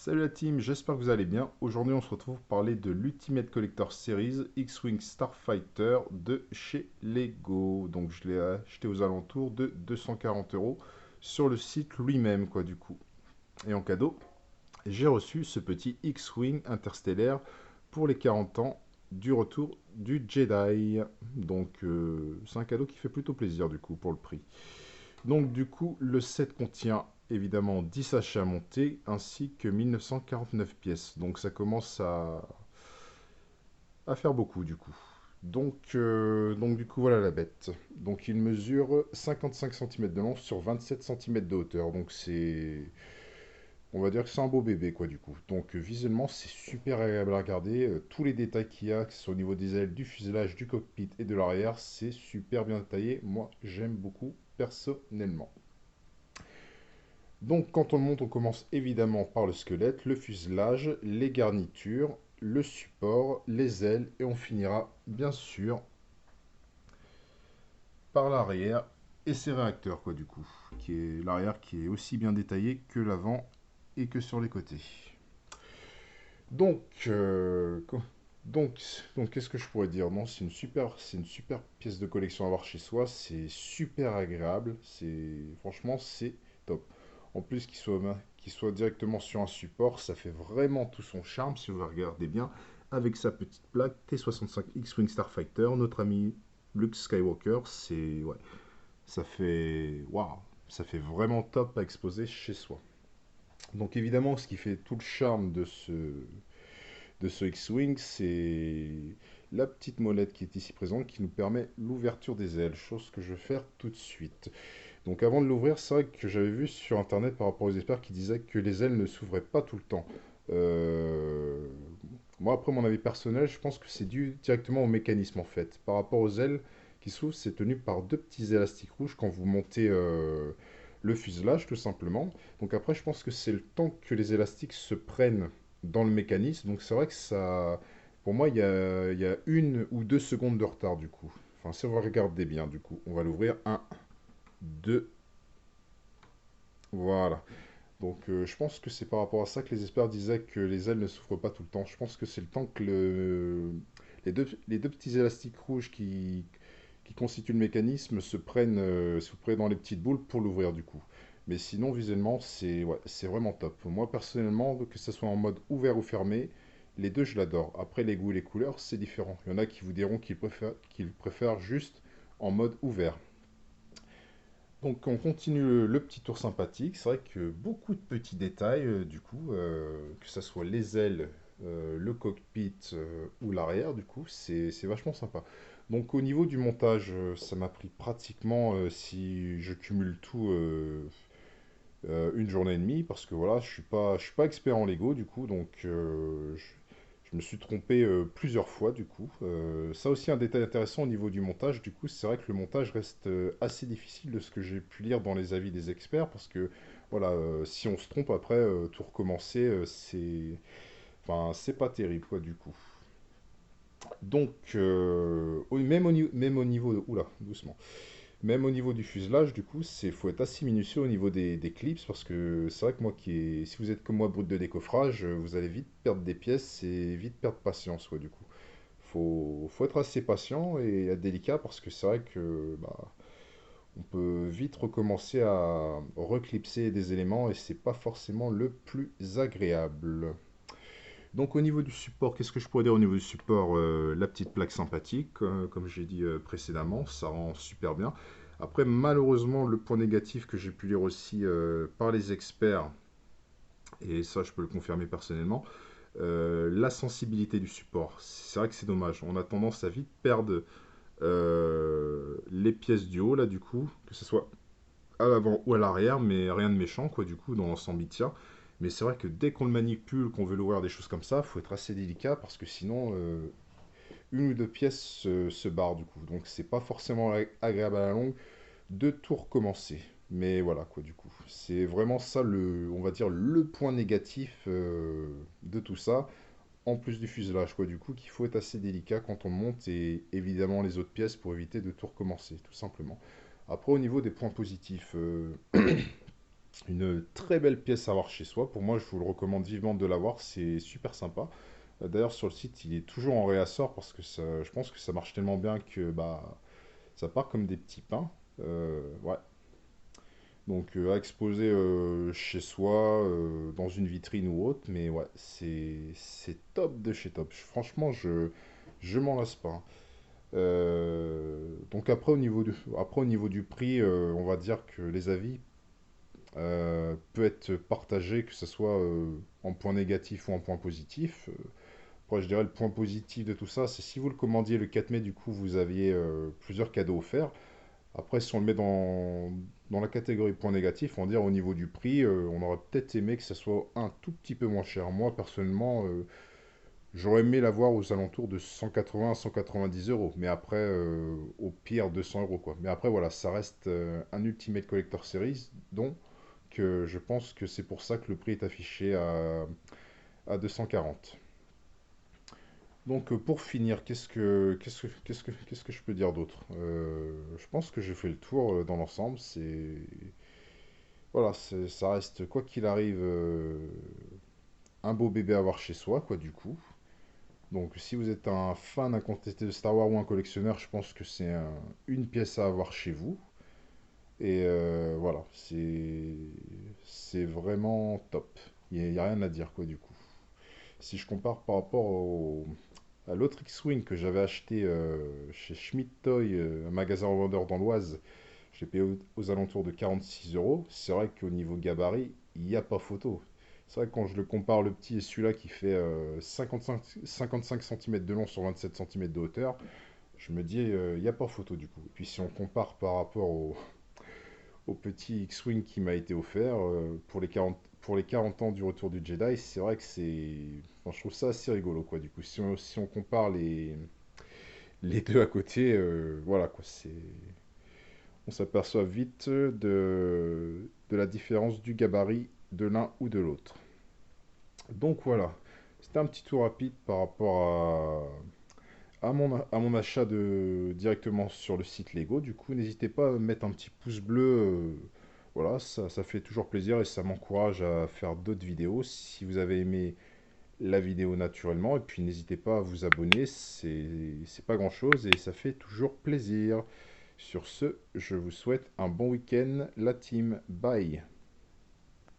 Salut la team, j'espère que vous allez bien. Aujourd'hui, on se retrouve pour parler de l'Ultimate Collector Series X-Wing Starfighter de chez Lego. Donc, je l'ai acheté aux alentours de 240 € sur le site lui-même, quoi, du coup. Et en cadeau, j'ai reçu ce petit X-Wing interstellaire pour les 40 ans du retour du Jedi. Donc, c'est un cadeau qui fait plutôt plaisir, du coup, pour le prix. Donc du coup, le set contient évidemment 10 sachets à monter ainsi que 1949 pièces. Donc ça commence à faire beaucoup du coup. Donc du coup, voilà la bête. Donc il mesure 55 cm de long sur 27 cm de hauteur. Donc c'est... On va dire que c'est un beau bébé quoi du coup. Donc visuellement c'est super agréable à regarder. Tous les détails qu'il y a, que ce soit au niveau des ailes, du fuselage, du cockpit et de l'arrière, c'est super bien détaillé. Moi j'aime beaucoup personnellement. Donc quand on le monte, on commence évidemment par le squelette, le fuselage, les garnitures, le support, les ailes, et on finira bien sûr par l'arrière et ses réacteurs quoi du coup, qui est l'arrière qui est aussi bien détaillé que l'avant et que sur les côtés. Donc, donc, donc qu'est-ce que je pourrais dire? Non, c'est une super pièce de collection à avoir chez soi. C'est super agréable. Franchement, c'est top. En plus, qu'il soit directement sur un support, ça fait vraiment tout son charme si vous regardez bien. Avec sa petite plaque T65 X-Wing Starfighter, notre ami Luke Skywalker, ouais, waouh, ça fait vraiment top à exposer chez soi. Donc évidemment, ce qui fait tout le charme de ce X-Wing, c'est la petite molette qui est ici présente qui nous permet l'ouverture des ailes, chose que je vais faire tout de suite. Donc avant de l'ouvrir, c'est vrai que j'avais vu sur internet par rapport aux experts qui disaient que les ailes ne s'ouvraient pas tout le temps. Euh, Moi, après mon avis personnel, je pense que c'est dû directement au mécanisme en fait. Par rapport aux ailes qui s'ouvrent, c'est tenu par deux petits élastiques rouges quand vous montez le fuselage tout simplement. Donc après, je pense que c'est le temps que les élastiques se prennent dans le mécanisme. Donc c'est vrai que ça, pour moi, il y a 1 ou 2 secondes de retard du coup. Enfin, si on va regarder bien du coup, on va l'ouvrir. Un, 2, voilà. Donc je pense que c'est par rapport à ça que les experts disaient que les ailes ne souffrent pas tout le temps. Je pense que c'est le temps que les deux petits élastiques rouges qui constituent le mécanisme se prennent dans les petites boules pour l'ouvrir du coup. Mais sinon, visuellement, c'est vraiment top. Moi, personnellement, que ce soit en mode ouvert ou fermé, les deux, je l'adore. Après, les goûts et les couleurs, c'est différent. Il y en a qui vous diront qu'ils préfèrent juste en mode ouvert. Donc on continue le petit tour sympathique. C'est vrai que beaucoup de petits détails, du coup, que ce soit les ailes, le cockpit ou l'arrière, du coup, c'est vachement sympa. Donc au niveau du montage, ça m'a pris pratiquement, si je cumule tout, 1 journée et demie, parce que voilà, je suis pas expert en Lego, du coup, donc je me suis trompé plusieurs fois, du coup. Ça aussi, un détail intéressant au niveau du montage, du coup, c'est vrai que le montage reste assez difficile de ce que j'ai pu lire dans les avis des experts, parce que, voilà, si on se trompe après, tout recommencer, enfin, c'est pas terrible, quoi, du coup. Donc, même au niveau, oula, doucement. Même au niveau du fuselage, du coup, faut être assez minutieux au niveau des clips parce que c'est vrai que si vous êtes comme moi brut de décoffrage, vous allez vite perdre des pièces et vite perdre patience, ouais, du coup. Faut être assez patient et être délicat parce que c'est vrai que bah, on peut vite recommencer à reclipser des éléments et c'est pas forcément le plus agréable. Donc au niveau du support, qu'est-ce que je pourrais dire au niveau du support? La petite plaque sympathique, comme j'ai dit précédemment, ça rend super bien. Après, malheureusement, le point négatif que j'ai pu lire aussi par les experts, et ça je peux le confirmer personnellement, la sensibilité du support. C'est vrai que c'est dommage. On a tendance à vite perdre les pièces du haut, là du coup, que ce soit à l'avant ou à l'arrière, mais rien de méchant, quoi, du coup, dans l'ensemble il tient. Mais c'est vrai que dès qu'on le manipule, qu'on veut l'ouvrir des choses comme ça, faut être assez délicat parce que sinon, 1 ou 2 pièces se barrent du coup. Donc c'est pas forcément agréable à la longue de tout recommencer. Mais voilà, quoi, du coup. C'est vraiment ça, on va dire, le point négatif de tout ça. En plus du fuselage, quoi, du coup, qu'il faut être assez délicat quand on monte et évidemment les autres pièces pour éviter de tout recommencer, tout simplement. Après, au niveau des points positifs, Une très belle pièce à avoir chez soi. Pour moi, je vous le recommande vivement de l'avoir. C'est super sympa. D'ailleurs, sur le site, il est toujours en réassort parce que je pense que ça marche tellement bien que bah, ça part comme des petits pains. Ouais. Donc à exposer chez soi, dans une vitrine ou autre. Mais ouais, c'est top de chez top. Franchement, je m'en lasse pas, hein. Donc après, au niveau du prix, on va dire que les avis peut être partagé, que ce soit en point négatif ou en point positif. Après, je dirais le point positif de tout ça, c'est si vous le commandiez le 4 mai, du coup, vous aviez plusieurs cadeaux offerts. Après, si on le met dans la catégorie point négatif, on va dire au niveau du prix, on aurait peut-être aimé que ça soit un tout petit peu moins cher. Moi, personnellement, j'aurais aimé l'avoir aux alentours de 180 à 190 euros. Mais après, au pire, 200 euros, quoi. Mais après, voilà, ça reste un Ultimate Collector Series, donc je pense que c'est pour ça que le prix est affiché à 240. Donc pour finir, qu'est-ce que je peux dire d'autre? Je pense que j'ai fait le tour dans l'ensemble. Voilà, ça reste quoi qu'il arrive un beau bébé à avoir chez soi, quoi, du coup. Donc si vous êtes un fan incontesté de Star Wars ou un collectionneur, je pense que c'est une pièce à avoir chez vous. Et voilà, c'est vraiment top. Il y a rien à dire, quoi, du coup. Si je compare par rapport à l'autre X-Wing que j'avais acheté chez Schmidt Toy, un magasin revendeur dans l'Oise, j'ai payé aux alentours de 46 euros. C'est vrai qu'au niveau gabarit, il n'y a pas photo. C'est vrai que quand je le compare le petit et celui-là qui fait 55 cm de long sur 27 cm de hauteur, je me dis, il n'y a pas photo du coup. Et puis si on compare par rapport au petit X-Wing qui m'a été offert pour les 40 ans du retour du Jedi, c'est vrai que enfin, je trouve ça assez rigolo, quoi. Du coup, si on compare les deux à côté, voilà, quoi. On s'aperçoit vite de la différence du gabarit de l'un ou de l'autre. Donc voilà, c'était un petit tour rapide par rapport à mon achat directement sur le site Lego. Du coup, n'hésitez pas à mettre un petit pouce bleu. Voilà, ça fait toujours plaisir et ça m'encourage à faire d'autres vidéos si vous avez aimé la vidéo naturellement. Et puis n'hésitez pas à vous abonner, c'est pas grand-chose et ça fait toujours plaisir. Sur ce, je vous souhaite un bon week-end, la team. Bye.